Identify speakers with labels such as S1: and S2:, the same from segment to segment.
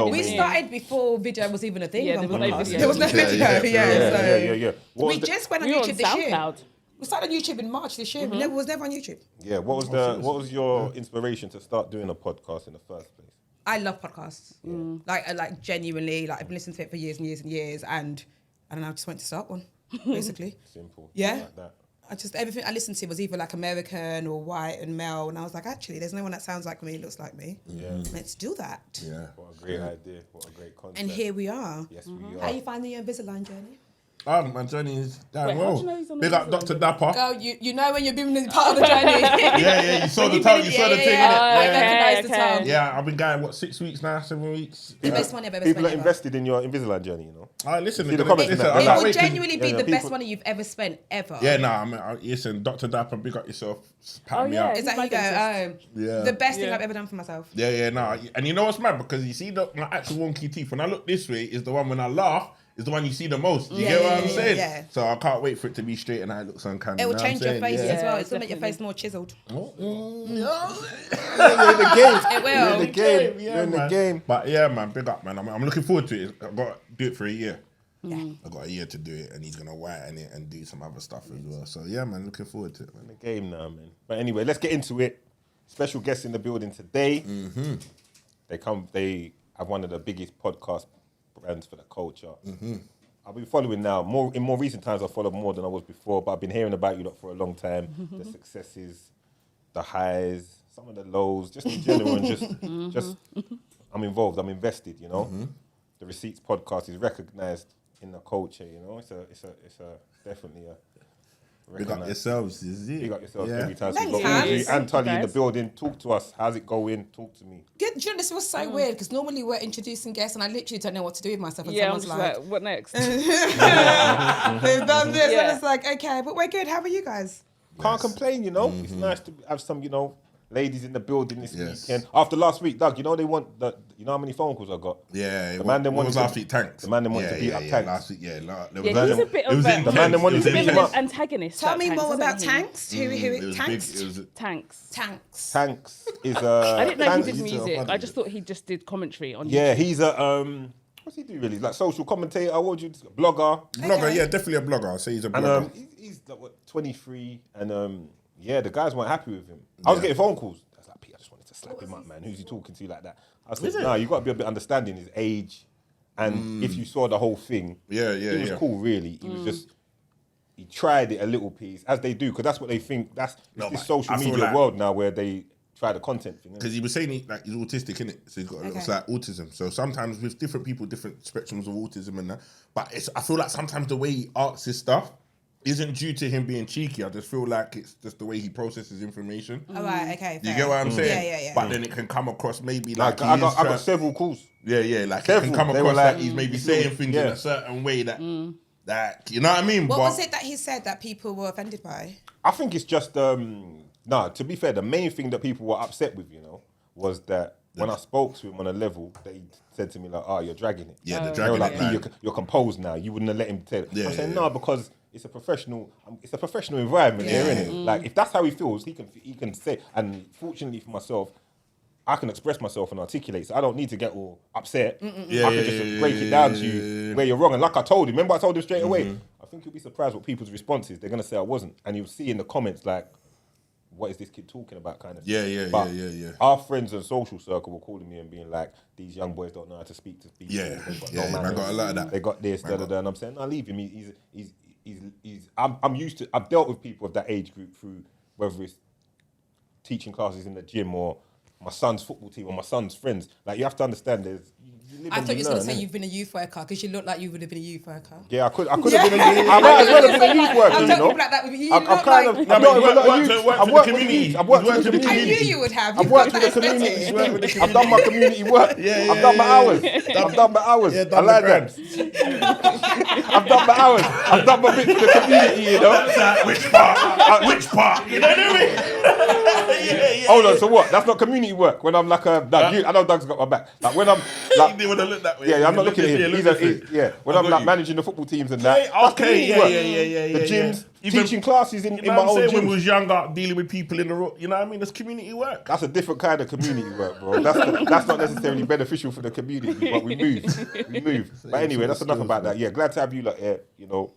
S1: so
S2: We started before video was even a thing.
S3: Yeah,
S2: on
S3: there was no
S2: podcasts.
S3: video.
S2: There was no video.
S1: Yeah.
S2: We just went on
S3: We were on
S2: YouTube this year.
S3: SoundCloud.
S2: We started on YouTube in March this year. We was never on YouTube.
S1: Yeah, what was your inspiration to start doing a podcast in the first place?
S2: I love podcasts. Like genuinely, like I've been listening to it for years and years and years, and I don't know, I just went to start one, basically.
S1: Simple.
S2: Yeah.
S1: Like that.
S2: Everything I listened to was either like American or white and male, and I was like, actually, there's no one that sounds like me, looks like me.
S1: Yeah.
S2: Let's do that.
S4: Yeah.
S1: What a great idea. What a great concept.
S2: And here we are.
S1: Yes, we
S2: How
S1: are.
S2: you finding your Invisalign journey?
S4: My journey is damn
S3: Wait, how
S4: well.
S3: do you know he's on
S4: Big
S3: the
S4: up
S3: Invisalign?
S4: Dr. Dapper.
S2: Girl, you know when you're being part of the journey.
S4: Yeah, you saw the thing, you saw the thing,
S2: I recognize the
S3: okay.
S2: tongue.
S4: Yeah, I've been going, 6 weeks now, 7 weeks?
S2: The best one ever.
S1: People are invested in your Invisalign journey, you know.
S4: Listen,
S1: See the comments,
S4: listen,
S1: innit?
S4: I
S2: It
S4: can't
S2: will
S4: wait 'cause-
S2: genuinely be the best
S1: people-
S2: money you've ever spent, ever.
S4: Yeah, listen, Dr. Dapper, big up yourself, pat me
S3: yeah.
S4: up.
S2: Is that how you go?
S4: Yeah.
S2: The best thing
S3: Yeah.
S2: I've ever done for myself.
S4: Yeah, and you know what's mad? Because you see my actual wonky teeth, when I look this way, is the one when I laugh, is the one you see the most. You get what I'm saying?
S2: yeah.
S4: So I can't wait for it to be straight and how it looks uncanny.
S2: It will
S4: You know what
S2: change
S4: I'm
S2: your
S4: saying?
S2: face
S4: Yeah.
S2: as well. It's going to make your
S3: definitely.
S2: face more chiseled.
S1: You're in the game.
S2: It will.
S1: You're in the game.
S4: Yeah,
S1: You're in the
S4: man.
S1: game.
S4: But yeah, man, big up, man. I'm looking forward to it. I've got to do it for a year.
S2: Yeah.
S4: I've got a year to do it, and he's going to whiten it and do some other stuff as well. So yeah, man, looking forward to it,
S1: In
S4: man.
S1: the game now, man. But anyway, let's get into it. Special guests in the building today. They have one of the biggest podcast brands for the culture. I've been following now. In more recent times, I've followed more than I was before, but I've been hearing about you lot for a long time. The successes, the highs, some of the lows, just in general, and just I'm involved, I'm invested, you know. The Receipts Podcast is recognised in the culture, you know. It's a definitely a
S4: Big up yourselves, is it?
S1: Big up yourself
S4: Yeah.
S1: every time. So
S2: Thanks,
S1: you've got Audrey
S2: Hans.
S1: and Tully in the
S3: Guys.
S1: building. Talk to us. How's it going? Talk to me.
S2: Do you know, this was so weird because normally we're introducing guests and I literally don't know what to do with myself. And
S3: Yeah, I'm
S2: someone's
S3: just like, what next?
S2: they've done this,
S3: Yeah.
S2: and it's like, okay, but we're good. How are you guys?
S1: Can't complain, you know. It's nice to have some, you know, ladies in the building this
S4: Yes.
S1: weekend. After last week, Doug, you know you know how many phone calls I got?
S4: Yeah,
S1: The man them
S4: what
S1: wanted
S4: was
S1: to-
S4: last week? Tanks.
S1: the man them wanted to beat up Tanks.
S4: Last week, there
S3: Yeah,
S4: was-
S3: he's a bit
S4: it was
S3: of a
S4: intense.
S1: The man them wanted
S4: It was
S1: to beat him
S4: intense.
S1: up.
S3: antagonist.
S2: Tell
S3: like
S2: me
S3: Tanks,
S2: more
S3: isn't
S2: about
S3: he?
S2: Tanks. Who
S4: It was
S2: Tanks?
S4: big. It was
S3: Tanks.
S2: Tanks.
S1: Tanks is
S3: I didn't know he
S1: Tanks-
S3: did
S4: you
S3: music.
S4: tell
S3: I just thought he just did commentary on
S1: Yeah, he's a what's he do really? Like social commentator. What would you blogger?
S4: blogger. Yeah, definitely a blogger. I'll say he's a
S1: And
S4: blogger.
S1: he's like, what, 23, and yeah, the guys weren't happy with him. I was getting phone calls. I was like, Pete, I just wanted to slap him up, man. Who's he talking to like that? I said, no, you got to be a bit understanding his age, and if you saw the whole thing, he was cool. Really, he was just. He tried it a little piece, as they do, because that's what they think. That's
S4: No,
S1: this
S4: but
S1: social
S4: I feel
S1: media
S4: like-
S1: world now where they try the content thing. innit?
S4: Because he was saying he's autistic, innit? So he's got it's like autism. So sometimes with different people, different spectrums of autism and that. But I feel like sometimes the way he asks his stuff isn't due to him being cheeky. I just feel like it's just the way he processes information.
S2: All right, okay.
S4: You
S2: fair.
S4: get what I'm saying?
S2: Yeah.
S4: But then it can come across maybe
S1: Like
S4: like
S1: I got several calls.
S4: Yeah, like it
S1: Several.
S4: can come
S1: They were
S4: across
S1: like,
S4: like he's maybe saying things in a certain way that you know what I mean?
S2: What
S4: But
S2: was it that he said that people were offended by?
S1: I think it's just to be fair, the main thing that people were upset with, you know, was that when I spoke to him on a level, that he said to me like, "Oh, you're dragging it."
S4: Yeah, the
S1: They were
S4: dragging
S1: like,
S4: it,
S1: "P,
S4: man.
S1: you're composed now. You wouldn't have let him tell."
S4: Yeah,
S1: I'm saying
S4: yeah,
S1: no, because it's a professional environment here, isn't it? Like if that's how he feels, he can say. And fortunately for myself, I can express myself and articulate, so I don't need to get all upset. I can just break it down to you where you're wrong. And like I told him, remember I told him straight away, I think you'll be surprised what people's response is. They're going to say I wasn't. And you'll see in the comments like, what is this kid talking about kind of thing. But our friends and social circle were calling me and being like, these young boys don't know how to speak to people. They've got no
S4: man,
S1: manners.
S4: got a lot of that.
S1: They got this, and I'm saying, no, leave him. I'm used to, I've dealt with people of that age group through whether it's teaching classes in the gym or my son's football team or my son's friends. Like, you have to understand you live
S2: I
S1: and
S2: thought you were going to
S1: learn,
S2: say
S1: innit?
S2: you've been a youth worker because you look like you would have been a youth worker.
S1: Yeah, I could have been a youth. I might as well have been a youth worker,
S2: I'm
S1: you
S2: talking
S1: know.
S2: like that with you.
S1: I've kind of. I've worked with a lot of youth. I've worked with the youth. I've worked with the
S2: I knew
S1: community.
S2: you would have.
S1: I've
S2: You've
S1: worked
S2: got
S1: with the
S2: that
S1: community.
S2: aesthetic.
S1: I've done my community work. I've done my hours. I've done my hours.
S4: Yeah,
S1: I
S4: done
S1: like
S4: the
S1: that. I've done my hours. I've done my bit for the community, you know.
S4: Which part? Which part? You know what I mean?
S1: Hold on, so what? That's not community work. When I'm like I know Doug's got my back. Like when I'm like,
S4: You didn't want to look that way.
S1: yeah, I'm not looking at him. When I'm
S4: got
S1: like
S4: you.
S1: managing the football teams and that.
S4: Yeah,
S1: that's
S4: okay,
S1: community work.
S4: yeah.
S1: The gyms,
S4: Even-
S1: teaching classes in
S4: You know
S1: my
S4: what I'm
S1: own
S4: saying? When we
S1: gym.
S4: was younger, dealing with people in the road, you know what I mean? That's community work.
S1: That's a different kind of community work, bro. That's not necessarily beneficial for the community, but we move. But anyway, that's enough about that. Yeah, glad to have you lot here, you know,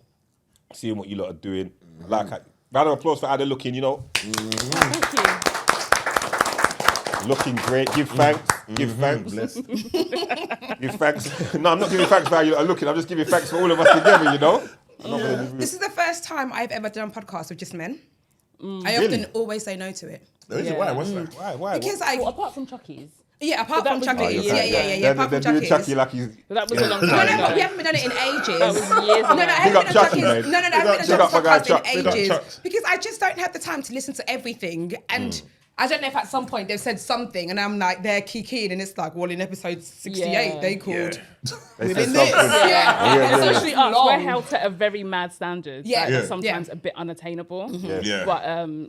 S1: seeing what you lot are doing. Like, round of applause for how they're looking, you know.
S3: Thank you.
S1: Looking great. Give thanks. Give thanks. Give thanks. No, I'm not giving thanks for how you lot are looking. I'm just giving thanks for all of us together, you know. I'm not gonna
S2: This is the first time I've ever done a podcast with just men. I
S1: Really?
S2: often always say no to it.
S4: Is it? Why? What's that?
S1: Why?
S2: Because
S3: Well, apart from Chucky's.
S2: apart
S3: that
S2: from
S3: was
S2: Chucky's,
S3: years
S2: yeah, apart
S1: They're
S2: from
S1: doing
S2: Chucky's.
S1: Chucky like he's.
S3: But that was a long
S2: No,
S3: time
S2: no,
S3: ago.
S2: but we haven't been done it in ages.
S3: That was years ago.
S2: No, I
S1: Big
S2: haven't
S1: up
S2: been
S1: Chucky,
S2: done Chucky's.
S1: mate.
S2: No, I haven't
S1: Big
S2: done
S1: up my guy
S2: podcast
S1: Chuck.
S2: in
S4: Big up
S2: ages
S4: Chucks.
S2: because I just don't have the time to listen to everything. And I don't know if at some point they've said something and I'm like, they're kikiing and it's like, well, in episode 68,
S3: Yeah.
S2: they called.
S1: They said
S2: Within
S1: something.
S2: this.
S1: Yeah.
S3: Especially us,
S2: Long.
S3: we're held to a very mad standard.
S2: Yeah.
S3: Like,
S2: Yeah.
S3: that's sometimes a bit unattainable.
S4: Yeah.
S3: But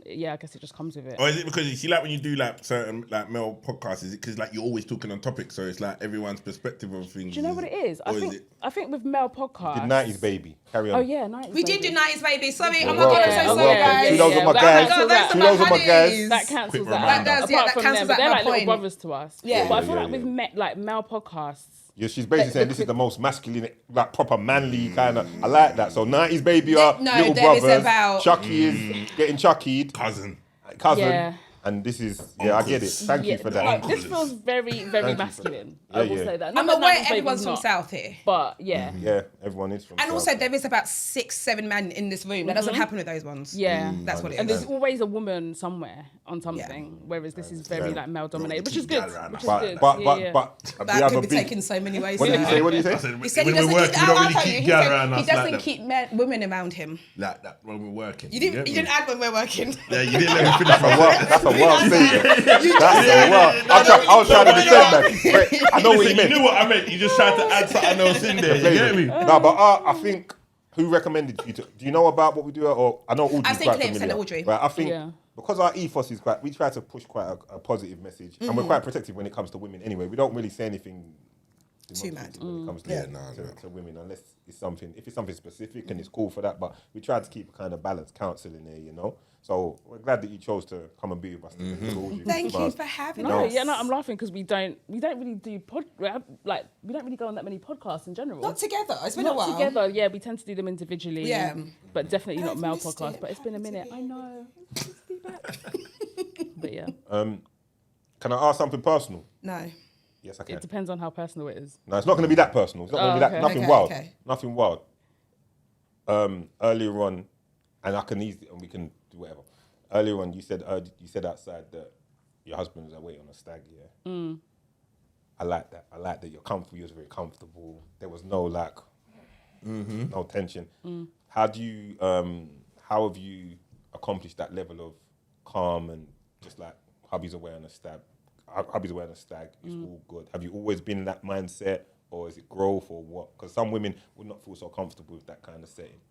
S3: yeah, I guess it just comes with it.
S4: Or is it because you see, like when you do like certain like male podcasts, is it because like you're always talking on topics, so it's like everyone's perspective of things?
S3: Do you know what it is?
S4: Or is it?
S3: I think with male podcasts.
S1: The 90s baby. Carry on.
S3: Oh yeah, 90s.
S2: We did do 90s, baby. Sorry, oh my
S1: welcome.
S2: God, I'm so
S1: You're
S2: sorry,
S1: welcome.
S2: guys.
S1: Kudos on my
S3: That
S1: guys.
S3: cancels
S2: Those are
S1: Kudos on my
S2: my
S1: guys.
S2: honeys.
S3: That cancels
S4: Quick
S3: that.
S4: reminder.
S3: out.
S4: That
S2: does, yeah,
S3: Apart
S2: that
S3: from
S2: cancels
S3: them,
S2: out
S3: they're
S2: my
S3: like little
S2: point.
S3: brothers to us.
S2: Yeah.
S3: But I feel
S1: Yeah,
S3: like with like male podcasts.
S1: Yeah, she's basically saying this is the most masculine, like proper manly kind of. I like that. So 90s baby are
S2: No,
S1: little
S2: there is
S1: brothers.
S2: about-
S1: Chucky is getting Chuckied.
S4: Cousin.
S1: Cousin.
S3: Yeah.
S1: And this is, I get it. Thank you for that.
S3: This feels very, very masculine. I will
S1: Yeah.
S3: say that.
S2: I'm
S3: Not that
S2: aware
S3: 90s baby's
S2: everyone's from
S3: not,
S2: South here.
S3: But yeah.
S1: Yeah, everyone is from
S2: And
S1: South.
S2: also, there is about 6-7 men in this room. That doesn't happen with those ones.
S3: Yeah.
S2: That's what it
S3: And
S2: is.
S3: there's always a woman somewhere on something, whereas this is very like male dominated, which is good. Which is good.
S1: But we
S2: That
S1: have
S2: could
S1: a
S2: be
S1: big.
S2: taken so many ways.
S1: What did you say? What did you
S4: I
S1: say?
S4: said,
S2: He said he
S4: when
S2: doesn't
S4: we're working, we don't really keep gal around
S2: he
S4: us like
S2: doesn't
S4: that.
S2: keep women around him.
S4: Like that when we're working.
S2: You didn't add when we're working.
S4: Yeah, you didn't let me finish my work.
S1: That's a wild statement. That's a wild. I was trying to defend that. Wait, I know what you
S4: You
S1: meant.
S4: knew what I meant. You just tried to add something else in there. You get me?
S1: No, but I think who recommended you to? Do you know about what we do? Or I know Audrey's
S2: I've seen
S1: quite
S2: clips and
S1: familiar.
S2: Audrey.
S1: But I think
S3: Yeah.
S1: because our ethos is quite, we try to push quite a positive message, and we're quite protective when it comes to women. Anyway, we don't really say anything
S2: Too mad.
S1: when it comes to,
S4: Yeah, no.
S1: to women, unless it's something. If it's something specific and it's cool for that, but we try to keep a kind of balanced counsel in there, you know. So we're glad that you chose to come and be with us.
S2: Thank you for having
S3: No,
S2: us.
S3: yeah, no, I'm laughing because we don't really do we don't really go on that many podcasts in general.
S2: Not together. It's been a
S3: Not
S2: while.
S3: together, yeah. We tend to do them individually.
S2: Yeah.
S3: But definitely not
S2: I've
S3: male
S2: missed
S3: podcasts.
S2: it.
S3: But it's been a minute. I know. Be back. But yeah,
S1: Can I ask something personal?
S2: No.
S1: Yes, I can.
S3: it depends on how personal it is.
S1: No, it's not going to be that personal. It's not going to be that.
S3: okay.
S1: Nothing
S2: Okay,
S1: wild.
S2: okay.
S1: Nothing wild. Earlier on, and I can easily, and we can do whatever. Earlier on, you said outside that your husband was away on a stag. Yeah. I like that. I like that you're comfortable. You was very comfortable. There was no no tension. How do you? How have you accomplished that level of calm and just like hubby's away on a stag? Hubby's away on a stag. It's all good. Have you always been in that mindset, or is it growth, or what? Because some women would not feel so comfortable with that kind of setting.